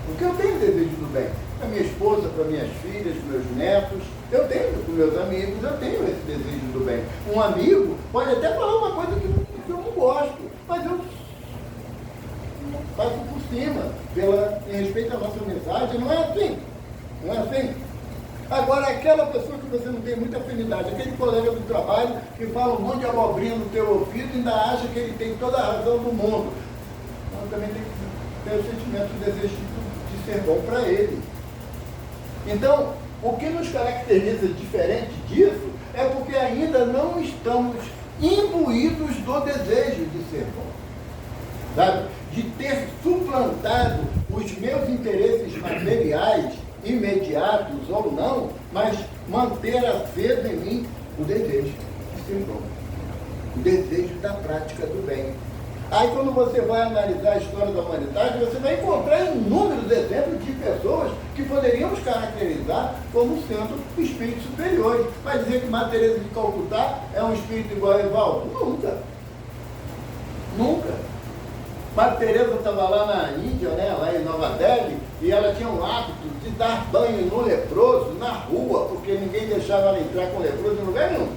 Porque eu tenho desejo do bem para minha esposa, para minhas filhas, para meus netos, eu tenho, para meus amigos, eu tenho esse desejo do bem. Um amigo pode até falar uma coisa que eu não gosto, mas eu passo por cima, em respeito à nossa amizade, não é assim. Não é assim. Agora, aquela pessoa que você não tem muita afinidade, aquele colega do trabalho que fala um monte de abobrinha no teu ouvido e ainda acha que ele tem toda a razão do mundo. Então, também tem que ter o sentimento de desejo de ser bom para ele. Então, o que nos caracteriza diferente disso é porque ainda não estamos imbuídos do desejo de ser bom. Sabe? De ter suplantado os meus interesses materiais, imediatos ou não, mas manter aceso em mim o desejo de ser bom. O desejo da prática do bem. Aí quando você vai analisar a história da humanidade, você vai encontrar inúmeros exemplos de pessoas que poderíamos caracterizar como sendo espíritos superiores. Vai dizer que Madre Teresa de Calcutá é um espírito igual a Evaldo? Nunca. Nunca. Madre Teresa estava lá na Índia, né, lá em Nova Delhi, e ela tinha um hábito de dar banho no leproso na rua, porque ninguém deixava ela entrar com leproso em lugar nenhum.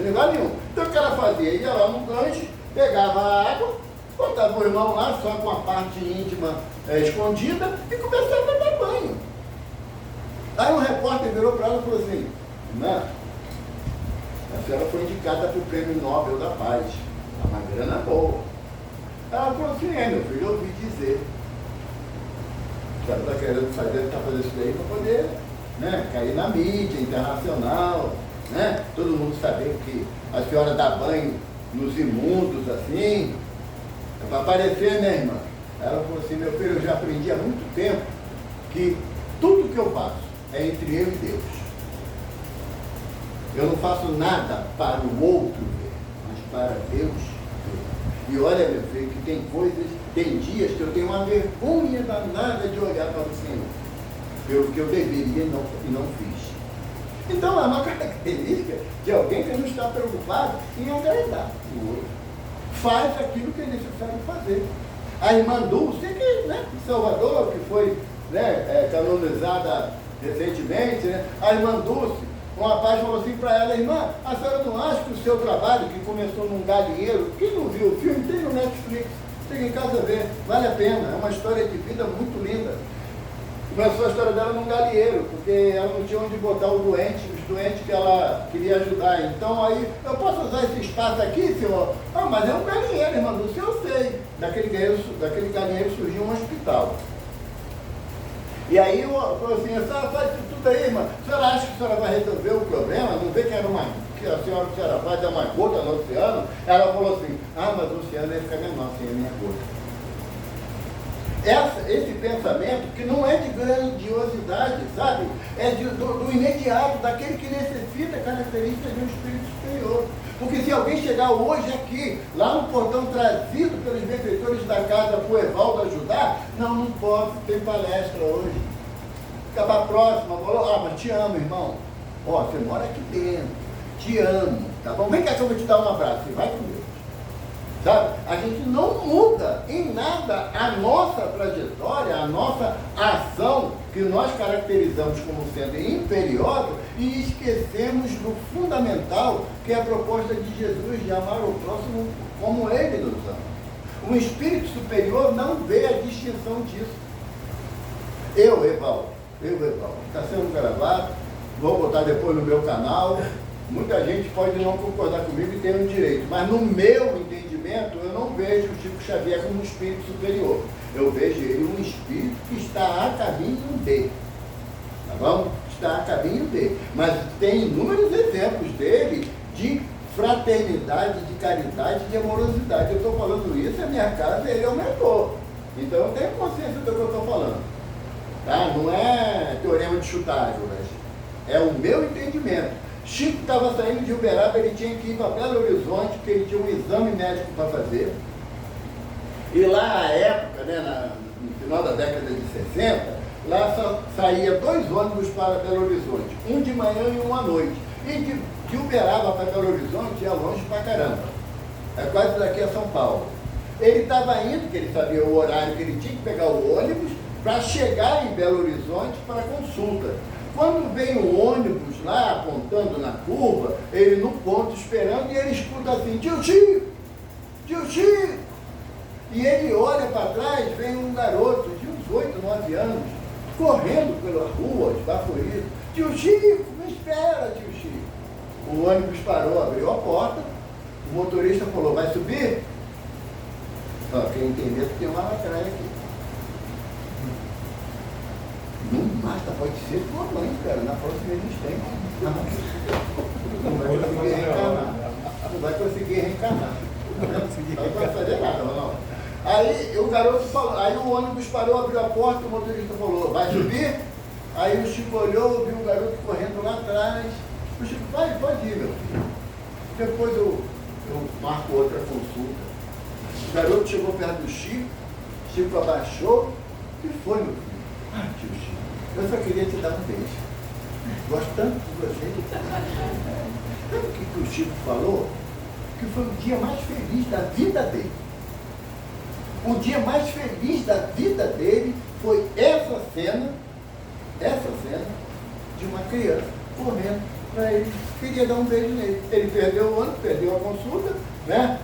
Em lugar nenhum. Então o que ela fazia? Ia lá no gancho, pegava a água, botava o irmão lá, só com a parte íntima escondida, e começava a dar banho. Aí um repórter virou para ela e falou assim, irmã, a senhora foi indicada para o Prêmio Nobel da Paz. É uma grana boa. Ela falou assim, meu filho, eu ouvi dizer. Que ela está querendo fazer, está fazendo isso daí para poder, né, cair na mídia internacional, né? Todo mundo saber que a senhora dá banho nos imundos assim, é para aparecer, né, irmã? Ela falou assim, meu filho, eu já aprendi há muito tempo que tudo que eu faço é entre eu e Deus. Eu não faço nada para o outro ver, mas para Deus ver. E olha, meu filho, que tem coisas, tem dias que eu tenho uma vergonha danada de olhar para o Senhor, pelo que eu deveria e não fiz. Então, é uma característica de alguém que não está preocupado em agradar o outro. Faz aquilo que é necessário fazer. A irmã Dulce, que, né, em Salvador, que foi, né, canonizada recentemente, né, a irmã Dulce, um rapaz falou assim para ela, irmã, a senhora não acha que o seu trabalho, que começou num galinheiro, quem não viu o filme, tem no Netflix, chega em casa a ver, vale a pena, é uma história de vida muito linda. Começou a história dela num galinheiro, porque ela não tinha onde botar os doentes que ela queria ajudar. Então aí, eu posso usar esse espaço aqui, senhor? Ah, mas é um galinheiro, irmã Dulce, eu sei. Daquele galinheiro surgiu um hospital. E aí eu falei assim, a senhora faz isso tudo aí, irmã. A senhora acha que a senhora vai resolver o problema? Não vê que a senhora faz uma gota no oceano? Ela falou assim, ah, mas o oceano ia ficar menor sem a minha gota. Esse pensamento, que não é de grandiosidade, sabe? É do imediato, daquele que necessita características de um espírito superior. Porque se alguém chegar hoje aqui, lá no portão trazido pelos benfeitores da casa para o Evaldo ajudar, não posso, tem palestra hoje. Acabar próxima, falou, mas te amo, irmão. Você mora aqui dentro, te amo, tá bom? Vem cá que eu vou te dar um abraço e vai comigo. Sabe? A gente não muda em nada a nossa trajetória, a nossa ação, que nós caracterizamos como sendo imperiosa, e esquecemos do fundamental, que é a proposta de Jesus de amar o próximo como ele nos ama. Um espírito superior não vê a distinção disso. Eu, Evaldo, está sendo gravado, vou botar depois no meu canal. Muita gente pode não concordar comigo e tem um direito, mas no meu entendimento eu não vejo o Chico Xavier como um espírito superior. Eu vejo ele um espírito que está a caminho de. Tá bom? Está a caminho de. Mas tem inúmeros exemplos dele de fraternidade, de caridade, de amorosidade. Eu estou falando isso, a minha casa ele aumentou. Então eu tenho consciência do que eu estou falando. Tá? Não é teorema de Chutágoras, é o meu entendimento. Chico estava saindo de Uberaba, ele tinha que ir para Belo Horizonte, porque ele tinha um exame médico para fazer. E lá, à época, né, no final da década de 60, lá só saía 2 ônibus para Belo Horizonte, um de manhã e um à noite. E de Uberaba para Belo Horizonte é longe pra caramba. É quase daqui a São Paulo. Ele estava indo, porque ele sabia o horário que ele tinha que pegar o ônibus, para chegar em Belo Horizonte para consulta. Quando vem o ônibus lá, apontando na curva, ele no ponto esperando, e ele escuta assim, tio Chico, tio Chico. E ele olha para trás, vem um garoto de uns 8, 9 anos, correndo pela rua, esbaforido. Tio Chico, me espera, tio Chico. O ônibus parou, abriu a porta, o motorista falou, vai subir? Ó, quem entender que tem uma lacraia aqui. Não basta, pode ser tua mãe, cara, na próxima existência. Não vai conseguir reencarnar. Não vai conseguir reencarnar. Não vai fazer nada, não. Aí o garoto falou, aí o ônibus parou, abriu a porta, o motorista falou, vai subir? Aí o Chico olhou, viu o garoto correndo lá atrás. O Chico, vai, pode ir, meu filho. Depois eu marco outra consulta. O garoto chegou perto do Chico abaixou. O que foi, meu filho? Ah, tio Chico, eu só queria te dar um beijo. Gosto tanto de você. Sabe o que o Chico falou? Que foi o dia mais feliz da vida dele. O dia mais feliz da vida dele foi essa cena de uma criança correndo para ele. Queria dar um beijo nele. Ele perdeu o ônibus, perdeu a consulta, né?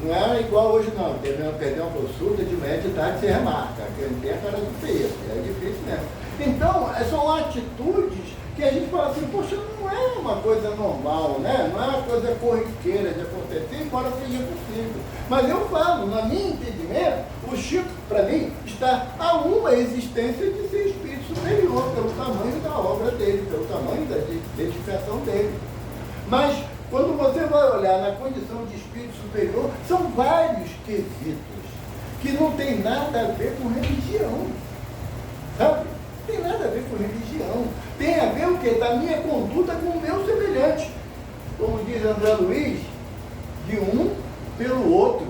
Não era igual hoje não, perder uma consulta de manhã, de tarde, você remarca, porque não tem a cara do feio, é difícil mesmo. Então, são atitudes que a gente fala assim, poxa, não é uma coisa normal, né? Não é uma coisa corriqueira de acontecer, embora seja possível. Mas eu falo, na minha entendimento, o Chico, para mim, está a uma existência de ser espírito superior, pelo tamanho da obra dele, pelo tamanho da dedicação dele. Mas, quando você vai olhar na condição de espírito superior, são vários quesitos que não tem nada a ver com religião. Sabe? Não tem nada a ver com religião. Tem a ver o quê? Da minha conduta com o meu semelhante. Como diz André Luiz, de um pelo outro.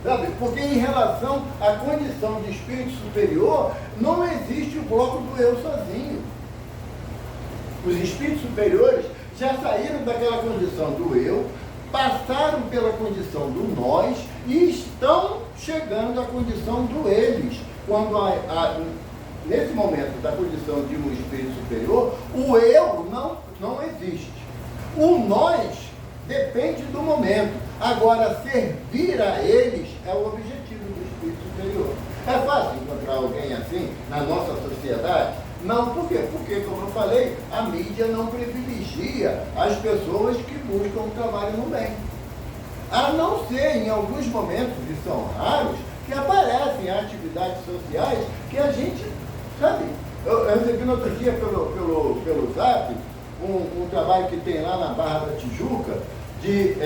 Sabe? Porque em relação à condição de espírito superior, não existe o bloco do eu sozinho. Os espíritos superiores já saíram daquela condição do eu, passaram pela condição do nós e estão chegando à condição do eles. Quando nesse momento da condição de um espírito superior, o eu não existe. O nós depende do momento. Agora, servir a eles é o objetivo do espírito superior. É fácil encontrar alguém assim na nossa sociedade? Não, por quê? Porque, como eu falei, a mídia não privilegia as pessoas que buscam o trabalho no bem. A não ser em alguns momentos, e são raros, que aparecem atividades sociais que a gente, sabe? Eu recebi no outro dia pelo Zap um trabalho que tem lá na Barra da Tijuca de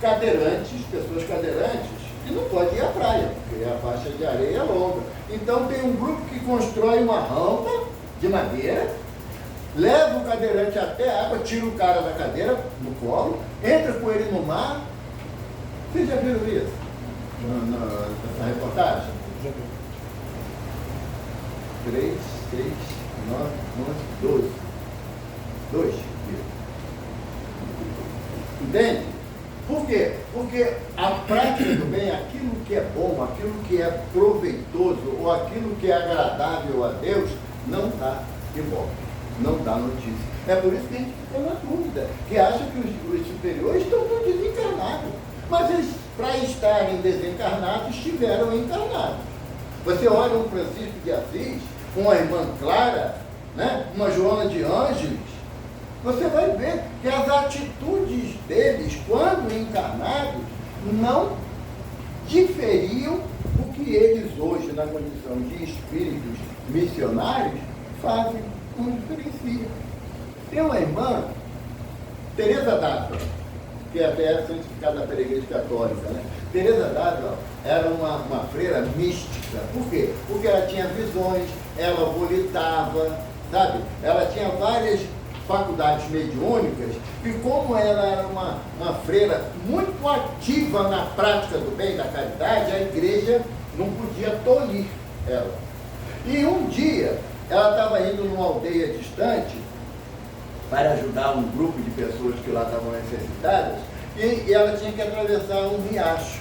cadeirantes, pessoas cadeirantes, que não podem ir à praia, porque a faixa de areia é longa. Então tem um grupo que constrói uma rampa de madeira, leva o cadeirante até a água, tira o cara da cadeira no colo, entra com ele no mar. Vocês já viram isso? Nessa reportagem? Já vi. 3, 6, 9, 11, 12. 2. Entende? Por quê? Porque a prática do bem, aquilo que é bom, aquilo que é proveitoso, ou aquilo que é agradável a Deus, não está de volta, não dá notícia. É por isso que a gente fica na dúvida, que acha que os superiores estão desencarnados. Mas eles, para estarem desencarnados, estiveram encarnados. Você olha um Francisco de Assis, uma irmã Clara, né? Uma Joana de Ângeles, você vai ver que as atitudes deles, quando encarnados, não diferiam o que eles hoje, na condição de espíritos missionários, fazem, não diferencia. Tem uma irmã, Teresa d'Ávila, que até era santificada pela Igreja Católica, né? Teresa d'Ávila era uma freira mística. Por quê? Porque ela tinha visões, ela volitava, sabe? Ela tinha várias faculdades mediúnicas, e como ela era uma freira muito ativa na prática do bem, da caridade, a igreja não podia tolir ela. E um dia, ela estava indo numa aldeia distante para ajudar um grupo de pessoas que lá estavam necessitadas, e ela tinha que atravessar um riacho.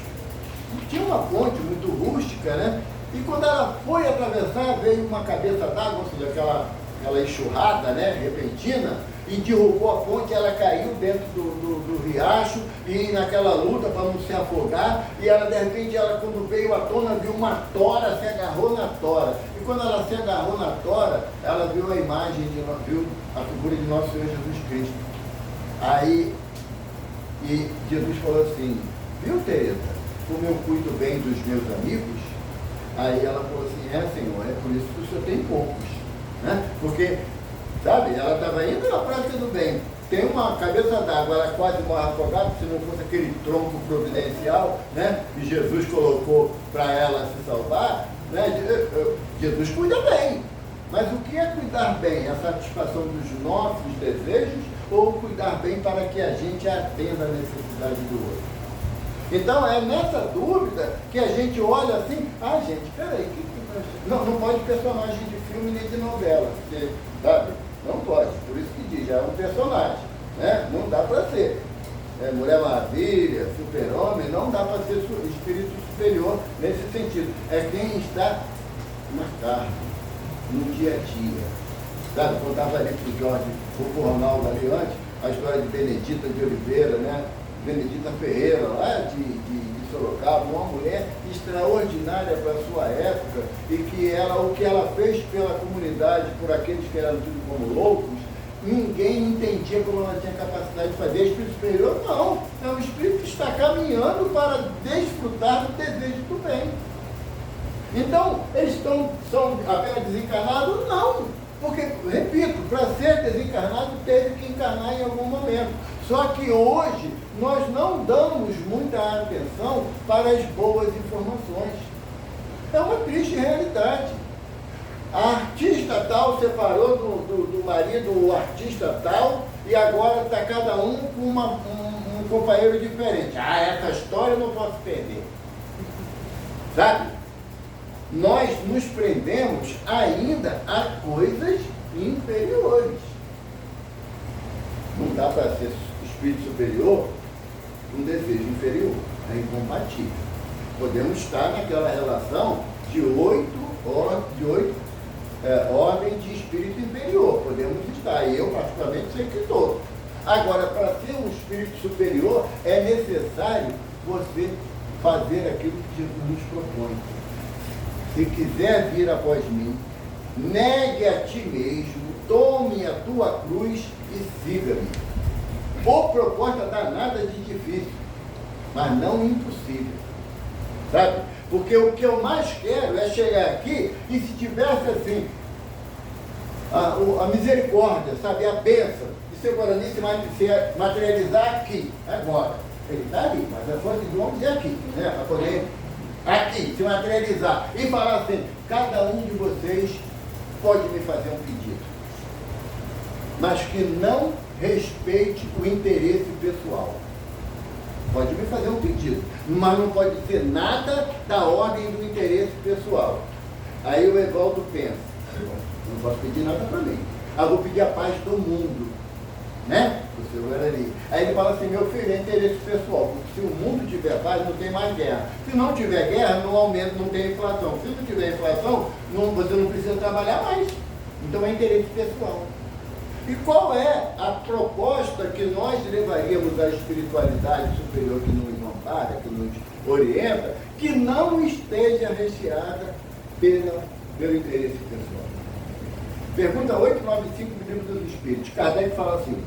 Tinha uma ponte muito rústica, né? E quando ela foi atravessar, veio uma cabeça d'água, ou seja, aquela enxurrada, né, repentina, e derrubou a ponte. Ela caiu dentro do riacho, e naquela luta para não se afogar, e ela, de repente, quando veio à tona, viu uma tora, se agarrou na tora. E quando ela se agarrou na tora, ela viu a imagem, viu a figura de Nosso Senhor Jesus Cristo. Aí, e Jesus falou assim: viu, Teresa, como eu cuido bem dos meus amigos? Aí ela falou assim: Senhor, é por isso que o Senhor tem poucos, né? Porque, sabe, ela estava indo na prática do bem. Tem uma cabeça d'água, ela quase morre afogada, se não fosse aquele tronco providencial, né, que Jesus colocou para ela se salvar, né? Jesus cuida bem. Mas o que é cuidar bem? A satisfação dos nossos desejos, ou cuidar bem para que a gente atenda a necessidade do outro? Então é nessa dúvida que a gente olha assim: gente, peraí, não pode personagem de filme nem de novela, porque, sabe, não pode, por isso que diz, já é um personagem, né? Não dá para ser Mulher Maravilha, Super-Homem, não dá para ser espírito superior nesse sentido. É quem está na carne, no dia a dia. Sabe, contava ali para o Jorge, o Ronaldo ali antes, a história de Benedita de Oliveira, né? Benedita Ferreira, lá de Sorocaba, uma mulher extraordinária para a sua época, e que o que ela fez pela comunidade, por aqueles que eram tidos como loucos, ninguém entendia como ela tinha capacidade de fazer. Espírito superior, não. É um espírito que está caminhando para desfrutar do desejo do bem. Então, eles são apenas desencarnados? Não. Porque, repito, para ser desencarnado teve que encarnar em algum momento. Só que hoje nós não damos muita atenção para as boas informações. É uma triste realidade. A artista tal separou do marido, o artista tal, e agora está cada um com um companheiro diferente. Essa história eu não posso perder. Sabe? Nós nos prendemos ainda a coisas inferiores. Não dá para ser espírito superior com desejo inferior. É incompatível. Podemos estar naquela relação de ordem de espírito inferior. Podemos estar. E eu, particularmente, sei que estou. Agora, para ser um espírito superior, é necessário você fazer aquilo que Jesus nos propõe. Se quiser vir após mim, negue a ti mesmo, tome a tua cruz e siga-me. Ou proposta danada de difícil, mas não impossível. Sabe? Porque o que eu mais quero é chegar aqui e, se tivesse assim, a misericórdia, sabe, a bênção de ser guarani se materializar aqui, agora. Ele está ali, mas a força de homens é aqui, né? Para poder aqui se materializar e falar assim: cada um de vocês pode me fazer um pedido, mas que não respeite o interesse pessoal. Pode me fazer um pedido, mas não pode ser nada da ordem do interesse pessoal. Aí o Evaldo pensa: não posso pedir nada para mim, eu vou pedir a paz do mundo, né? O seu Guarani. Aí ele fala assim: meu filho, é interesse pessoal, porque se o mundo tiver paz, não tem mais guerra. Se não tiver guerra, não aumenta, não tem inflação. Se não tiver inflação, você não precisa trabalhar mais. Então é interesse pessoal. E qual é a proposta que nós levaríamos à espiritualidade superior que nos ampara, que nos orienta, que não esteja recheada pelo interesse pessoal? Pergunta 895 do Livro dos Espíritos. Kardec fala assim,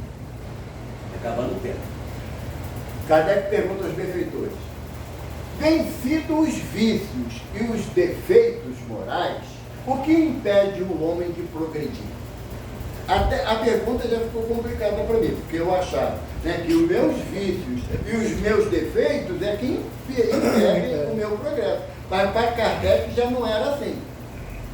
acabando o tempo. Kardec pergunta aos benfeitores: vencidos os vícios e os defeitos morais, o que impede o homem de progredir? Até a pergunta já ficou complicada para mim, porque eu achava, né, que os meus vícios e os meus defeitos é que impedem o meu progresso. Mas para Kardec já não era assim.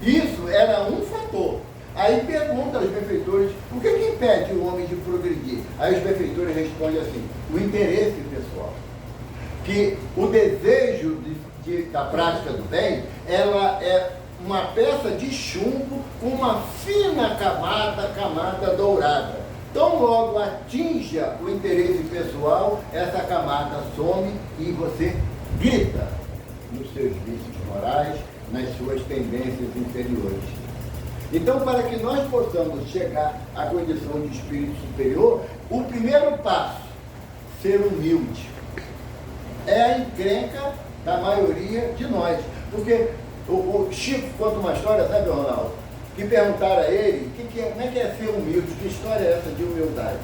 Isso era um fator. Aí pergunta aos benfeitores, o que impede o homem de progredir? Aí os benfeitores respondem assim, o interesse pessoal. Que o desejo da prática do bem, ela é uma peça de chumbo com uma fina camada dourada. Tão logo atinja o interesse pessoal, essa camada some e você grita nos seus vícios morais, nas suas tendências inferiores. Então, para que nós possamos chegar à condição de espírito superior, o primeiro passo, ser humilde, é a encrenca da maioria de nós. Porque o Chico conta uma história, sabe, Ronaldo? Que perguntaram a ele, como é que é ser humilde? Que história é essa de humildade?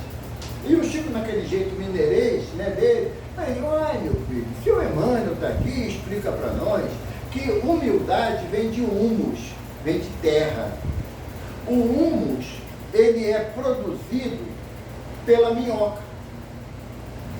E o Chico, naquele jeito mineirês, né, dele, aí, olha, meu filho, se o Emmanuel está aqui, explica para nós que humildade vem de humus, vem de terra. O humus, ele é produzido pela minhoca,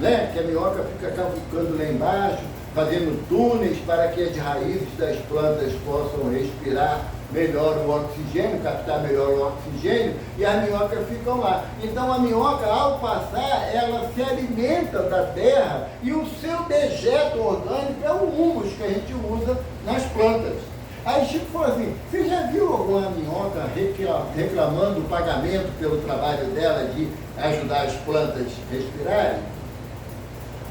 né? Que a minhoca fica cavucando lá embaixo, fazendo túneis para que as raízes das plantas possam respirar melhor o oxigênio, captar melhor o oxigênio, e as minhocas ficam lá. Então a minhoca, ao passar, ela se alimenta da terra e o seu dejeto orgânico é o humus que a gente usa nas plantas. Aí Chico falou assim, você já viu alguma minhoca reclamando o pagamento pelo trabalho dela de ajudar as plantas a respirarem?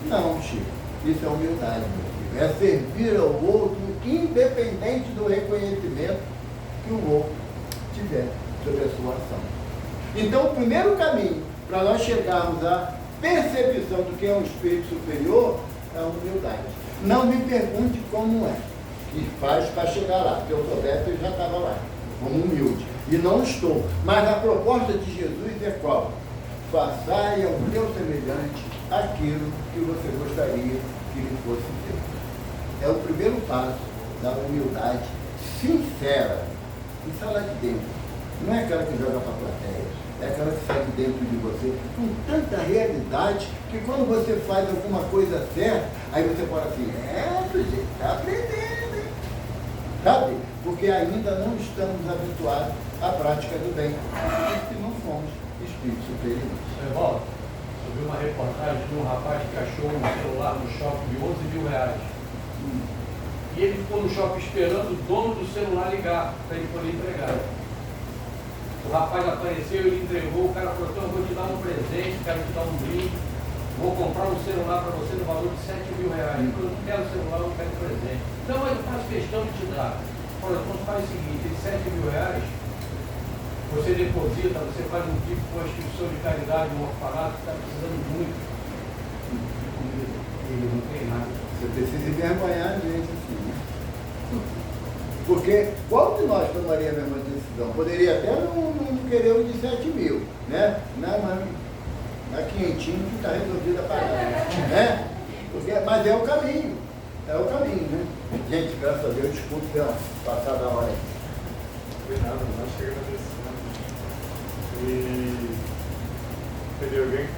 Não, Chico, isso é humildade, meu filho. É servir ao outro independente do reconhecimento que o outro tiver sobre a sua ação. Então, o primeiro caminho para nós chegarmos à percepção do que é um espírito superior é a humildade. Não me pergunte como é que faz para chegar lá, porque eu soubesse eu já estava lá, como humilde. E não estou. Mas a proposta de Jesus é qual? Façai ao teu semelhante aquilo que você gostaria que lhe fosse feito. É o primeiro passo da humildade sincera. Isso é lá de dentro. Não é aquela que joga para a plateia. É aquela que sai de dentro de você com tanta realidade que quando você faz alguma coisa certa, aí você fala assim, sujeito, está aprendendo, hein? Sabe? Porque ainda não estamos habituados à prática do bem. Porque não somos espíritos superiores.
Evaldo, eu vi uma reportagem de um rapaz que achou um celular no shopping de 11 mil reais. E ele ficou no shopping esperando o dono do celular ligar para ele poder entregar. O rapaz apareceu, ele entregou, o cara falou, então eu vou te dar um presente, quero te dar um brinde, vou comprar um celular para você no valor de 7 mil reais. Ele falou, eu não quero celular, eu não quero presente. Então eu faço questão de te dar. Falou, então faz o seguinte, esses 7 mil reais, você deposita, você faz um tipo com a instituição de caridade, um orfanato que está precisando muito de comida. Ele não tem nada.
Você precisa envergonhar a gente assim, né? Porque qual de nós tomaria a mesma decisão? Poderia até não querer o de 7 mil, né? Não, mas na quinhentinho que está resolvida a parada, né? Mas é o caminho, né? Gente, graças a Deus, desculpe pela passada hora aí.
Não foi nada, nós chegamos a decisão. E teve alguém que